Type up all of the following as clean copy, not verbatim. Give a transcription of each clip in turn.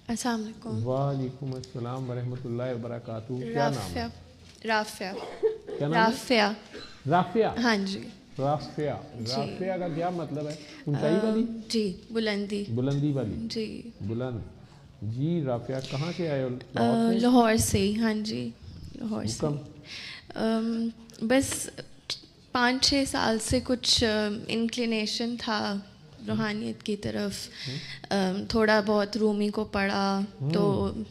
अस्सलाम वालेकुम। वालेकुम अस्सलाम वरहमतुल्लाहि वबरकातुहू। क्या नाम है? राफ़िया। क्या नाम है? राफ़िया। राफिया। हाँ जी। राफिया। जी। राफिया का क्या मतलब है? ऊंचाई वाली? जी, बुलंदी। बुलंदी वाली। जी। बुलंद। जी राफिया, कहाँ से आए हो? लाहौर से? लाहौर से ही, हाँ जी, लाहौर से। हुक्म। बस 5-6 साल से कुछ इंक्लिनेशन था रूहानियत की तरफ। थोड़ा बहुत रूमी को पढ़ा तो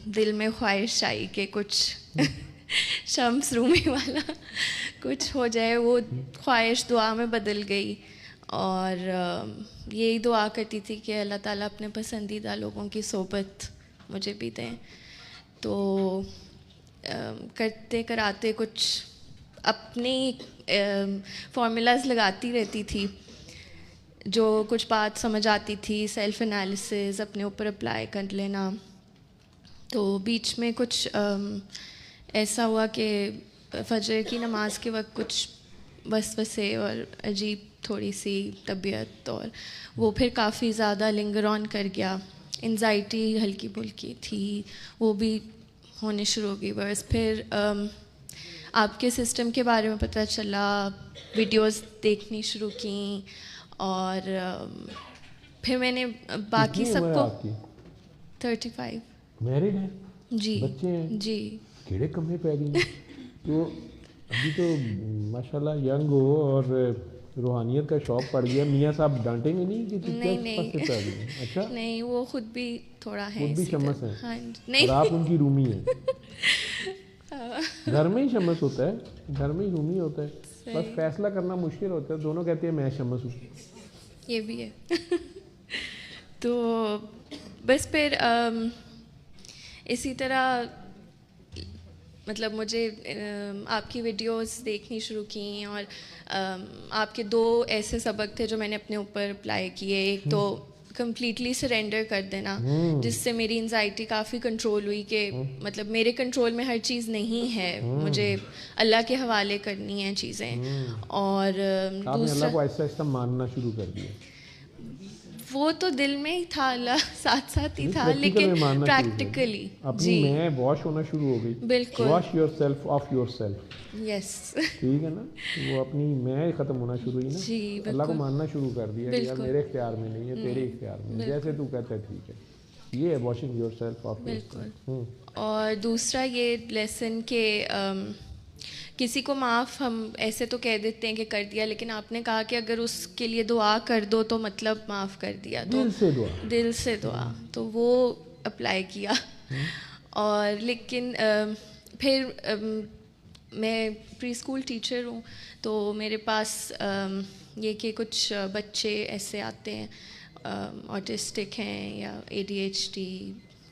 दिल में ख्वाहिश आई कि कुछ शम्स रूमी वाला कुछ हो जाए। वो ख्वाहिश दुआ में बदल गई और यही दुआ करती थी कि अल्लाह ताला अपने पसंदीदा लोगों की सोबत मुझे भी दें। तो करते कराते कुछ अपनी फॉर्मूलाज लगाती रहती थी, जो कुछ बात समझ आती थी, सेल्फ एनालिसिस अपने ऊपर अप्लाई कर लेना। तो बीच में कुछ ऐसा हुआ कि फजर की नमाज के वक्त कुछ वसवसे और अजीब थोड़ी सी तबीयत, और वो फिर काफ़ी ज़्यादा लिंगर ऑन कर गया। एंजाइटी हल्की फुल्की थी, वो भी होने शुरू हो गई। बस फिर आपके सिस्टम के बारे में पता चला, वीडियोस देखनी शुरू की और फिर मैंने बाकी कितनी उम्र है सबको आपकी? 35। मैरिड है? जी। बच्चे हैं? जी। कीड़े कमरे पै गई हैं। तो अभी तो माशाल्लाह यंग हो और रूहानियत का शौक पड़ गया। मियाँ साहब डांटेंगे नहीं कि तू क्या नहीं फंस से नहीं पड़ गई है? अच्छा, नहीं, वो खुद भी थोड़ा है खुद भी इसी शमस तरह। है हाँ जी। और आप नहीं। उनकी रूमी हैं। घर में ही शमस होता है, घर में ही रूमी होता है। बस सही। फैसला करना मुश्किल होता है। दोनों कहते हैं मैं शमस हूँ। ये भी है। तो बस फिर इसी तरह मतलब मुझे आपकी वीडियोस देखनी शुरू की और आपके 2 ऐसे सबक थे जो मैंने अपने ऊपर अप्लाई किए। एक तो कंप्लीटली सरेंडर कर देना, जिससे मेरी एंजाइटी काफ़ी कंट्रोल हुई कि मतलब मेरे कंट्रोल में हर चीज़ नहीं है, मुझे अल्लाह के हवाले करनी है चीज़ें। और आपने अल्लाह दूसरा, को आहिस्ता आहिस्ता मानना शुरू कर दिया। वो तो दिल में ही था, अल्लाह साथ साथ ही नहीं, था, प्रैक्टिकल लेकिन में मानना शुरू कर दिया। प्रैक्टिकली। अपनी जी मैं वॉश होना शुरू हो गई। बिल्कुल। Wash your self of your self. Yes. ठीक है ना? वो अपनी मैं ख़त्म होना शुरू हुई ना। जी अल्लाह को बिल्कुल। मानना शुरू कर दिया कि यार बिल्कुल। मेरे इख्तियार में नहीं है, तेरे इख्तियार में है। जैसे तू कहता है ठीक है। ये है washing your self of your बिल्कुल। सेल्फ। और दूसरा ये लेसन के किसी को माफ़ हम ऐसे तो कह देते हैं कि कर दिया, लेकिन आपने कहा कि अगर उसके लिए दुआ कर दो तो मतलब माफ़ कर दिया। तो दिल से दुआ। दिल से दुआ, तो वो अप्लाई किया। और लेकिन फिर मैं प्री स्कूल टीचर हूँ, तो मेरे पास ये कि कुछ बच्चे ऐसे आते हैं ऑटिस्टिक हैं या ADHD,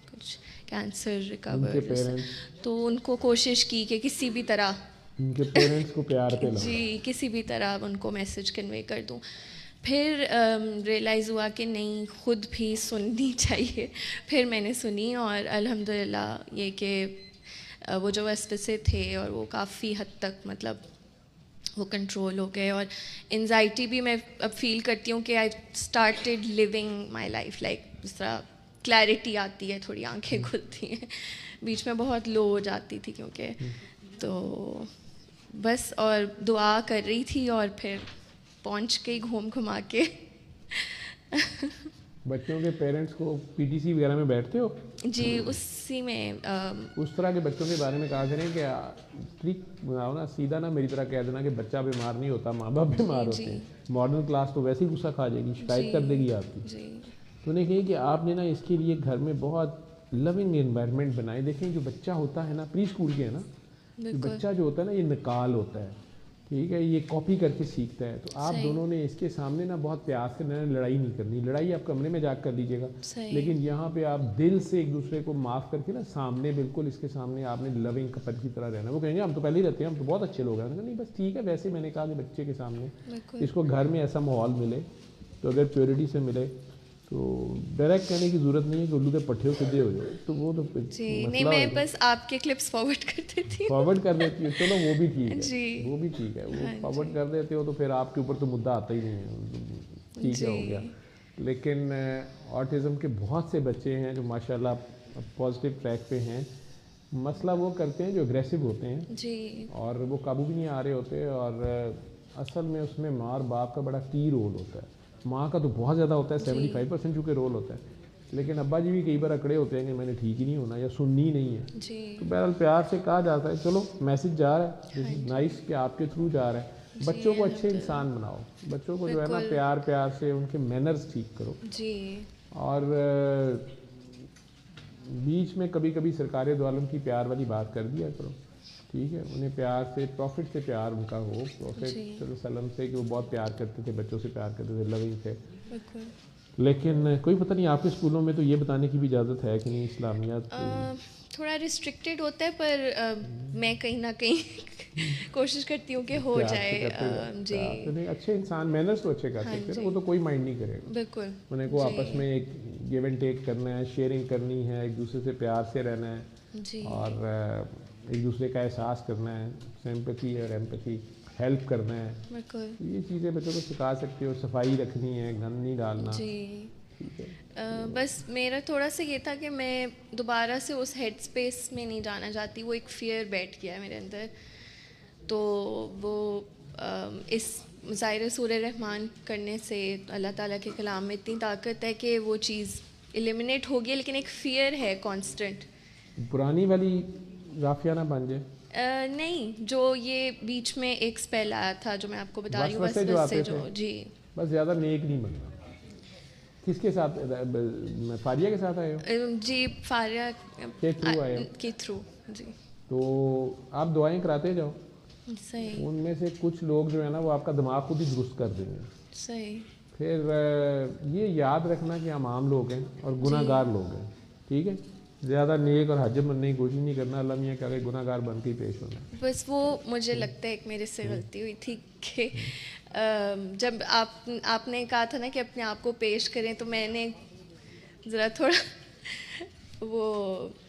कुछ कैंसर उनके रिकवर, पेरेंट्स, तो उनको कोशिश की कि किसी भी तरह उनके पेरेंट्स को प्यार पे लाओ। जी किसी भी तरह उनको मैसेज कन्वे कर दूँ। फिर रियलाइज़ हुआ कि नहीं, ख़ुद भी सुननी चाहिए। फिर मैंने सुनी और अल्हम्दुलिल्लाह ये कि वो जो वसवसे थे और वो काफ़ी हद तक मतलब वो कंट्रोल हो गए। और एंजाइटी भी मैं अब फील करती हूँ कि I started living my life like, जिस तरह क्लैरिटी आती है, थोड़ी आंखें खुलती हैं। बीच में बहुत लो हो जाती थी क्योंकि, तो बस और दुआ कर रही थी और फिर पहुंच गई घूम घुमा के। बच्चों के पेरेंट्स को PTC वगैरह में बैठते हो? जी उसी में उस तरह के बच्चों के बारे में कहा करें कि ट्रिक बनाओ ना, सीधा ना मेरी तरह कह देना कि बच्चा बीमार नहीं होता, माँ बाप बीमार होते हैं। मॉडर्न क्लास तो वैसे ही गुस्सा खा जाएगी, शिकायत कर देगी आपकी। जी तो उन्हें कही कि आपने ना इसके लिए घर में बहुत लविंग एनवायरनमेंट बनाए। देखें जो बच्चा होता है ना, प्री स्कूल के है ना, तो बच्चा जो होता है ना ये निकाल होता है, ठीक है, ये कॉपी करके सीखता है। तो आप दोनों ने इसके सामने ना बहुत प्यार से ना लड़ाई नहीं करनी। लड़ाई आप कमरे में जाकर कर लीजिएगा, लेकिन यहाँ पे आप दिल से एक दूसरे को माफ़ करके ना सामने, बिल्कुल इसके सामने आपने लविंग कपल की तरह रहना। वो कहेंगे हम तो पहले ही रहते हैं, हम तो बहुत अच्छे लोग हैं। नहीं बस ठीक है, वैसे मैंने कहा कि बच्चे के सामने इसको घर में ऐसा माहौल मिले, तो अगर प्योरिटी से मिले तो डायरेक्ट कहने की ज़रूरत नहीं है कि उल्लू के पट्टे सीधे हो जाए। तो वो तो जी नहीं, मैं बस आपके क्लिप्स फॉरवर्ड कर देती हूँ। फॉरवर्ड कर देती हो, चलो वो भी ठीक है। जी वो भी ठीक है, वो फॉरवर्ड कर देते हो तो फिर आपके ऊपर तो मुद्दा आता ही नहीं है, ठीक है, हो गया। लेकिन ऑटिज़म के बहुत से बच्चे हैं जो माशाल्लाह पॉजिटिव ट्रैक पे हैं। मसला वो करते हैं जो एग्रेसिव होते हैं जी और वो काबू भी नहीं आ रहे होते, और असल में उसमें माँ और बाप का बड़ा की रोल होता है। माँ का तो बहुत ज़्यादा होता है, 75% चूँकि रोल होता है, लेकिन अब्बा जी भी कई बार अकड़े होते हैं कि मैंने ठीक ही नहीं होना या सुननी ही नहीं है। जी तो बहरहाल प्यार से कहा जाता है, चलो मैसेज जा रहा है, दिस हाँ इज़ जी। नाइस कि आपके थ्रू जा रहा है। जी, बच्चों को अच्छे अल्हम्दुलिल्लाह। इंसान बनाओ, बच्चों को जो है ना बिल्कुल। प्यार प्यार से उनके मैनर्स ठीक करो। जी और बीच में कभी कभी सरकार दो आलम की प्यार वाली बात कर दिया करो, ठीक है। उन्हें प्यार से, प्रॉफिट से प्यार उनका हो, प्रॉफिट जी वसल्लम से, कि वो बहुत प्यार करते थे, बच्चों से प्यार करते थे, लविंग थे। बिल्कुल। लेकिन कोई पता नहीं आपके स्कूलों में तो ये बताने की भी इजाज़त है कि नहीं, इस्लामियात थोड़ा रिस्ट्रिक्टेड होता है, पर मैं कहीं ना कहीं कोशिश करती हूँ कि हो प्यार से जाए। करते जाओ, जी प्यार से नहीं, अच्छे इंसान मैनर्स तो अच्छे कर हाँ सकते हैं ना, जी वो तो कोई माइंड नहीं करेगा। बिल्कुल। उन्हें को आपस जी में एक गिव एंड टेक करना है, शेयरिंग करनी है, एक दूसरे से प्यार से रहना है, जी और एक दूसरे का एहसास करना है, सिंपैथी और एम्पैथी, हेल्प करना है। बिल्कुल। ये चीज़ें बच्चों को सिखा सकते हो। सफाई रखनी है, गंद नहीं डालना, जी ठीक है। बस मेरा थोड़ा सा ये था कि मैं दोबारा से उस हेड स्पेस में नहीं जाना चाहती। वो एक फियर बैठ गया है मेरे अंदर, तो वो इस ज़ाहिर सूरह रहमान करने से अल्लाह ताला के कलाम में इतनी ताकत है कि वो चीज़ एलिमिनेट हो गई, लेकिन एक फ़ियर है कांस्टेंट। पुरानी वाली राफिया ना बन जाए, नहीं, जो ये बीच में एक स्पेल आया था जो मैं आपको बता रही हूँ, वसवसे जो वसवसे आते जो। थे, जी बस ज़्यादा नेक नहीं बनना। किसके साथ, फारिया के साथ आए हो, जी फारिया के थ्रू आए हो? के थ्रू। जी तो आप दुआएं कराते जाओ, सही उनमें से कुछ लोग जो है ना वो आपका दिमाग खुद ही दुरुस्त कर देंगे। सही। फिर ये याद रखना कि हम आम लोग हैं और जी गुनाहगार लोग हैं, ठीक है। ज़्यादा नेक और हजम बनने की कोशिश नहीं करना, अल्लाह मियाँ के गुनाहगार बन के ही पेश होना है। बस वो मुझे लगता है एक मेरे से गलती हुई थी कि जब आपने कहा था ना कि अपने आप को पेश करें, तो मैंने ज़रा थोड़ा वो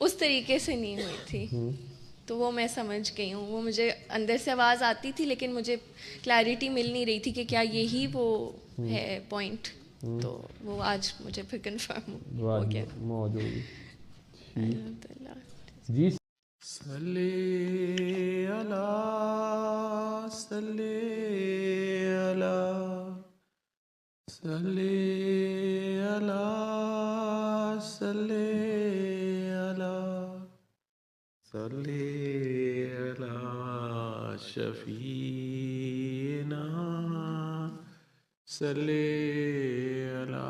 उस तरीके से नहीं हुई थी, तो वो मैं समझ गई हूँ। वो मुझे अंदर से आवाज़ आती थी, लेकिन मुझे क्लैरिटी मिल नहीं रही थी कि क्या यही वो है पॉइंट। तो वो आज मुझे फिर कंफर्म हो गया। मौजूद, ठीक अल्हम्दुलिल्लाह। जी। सल्ले अला सल्ले अला सल्ले अला सल्ले अला सल्ले अला शफीना सल्ले अला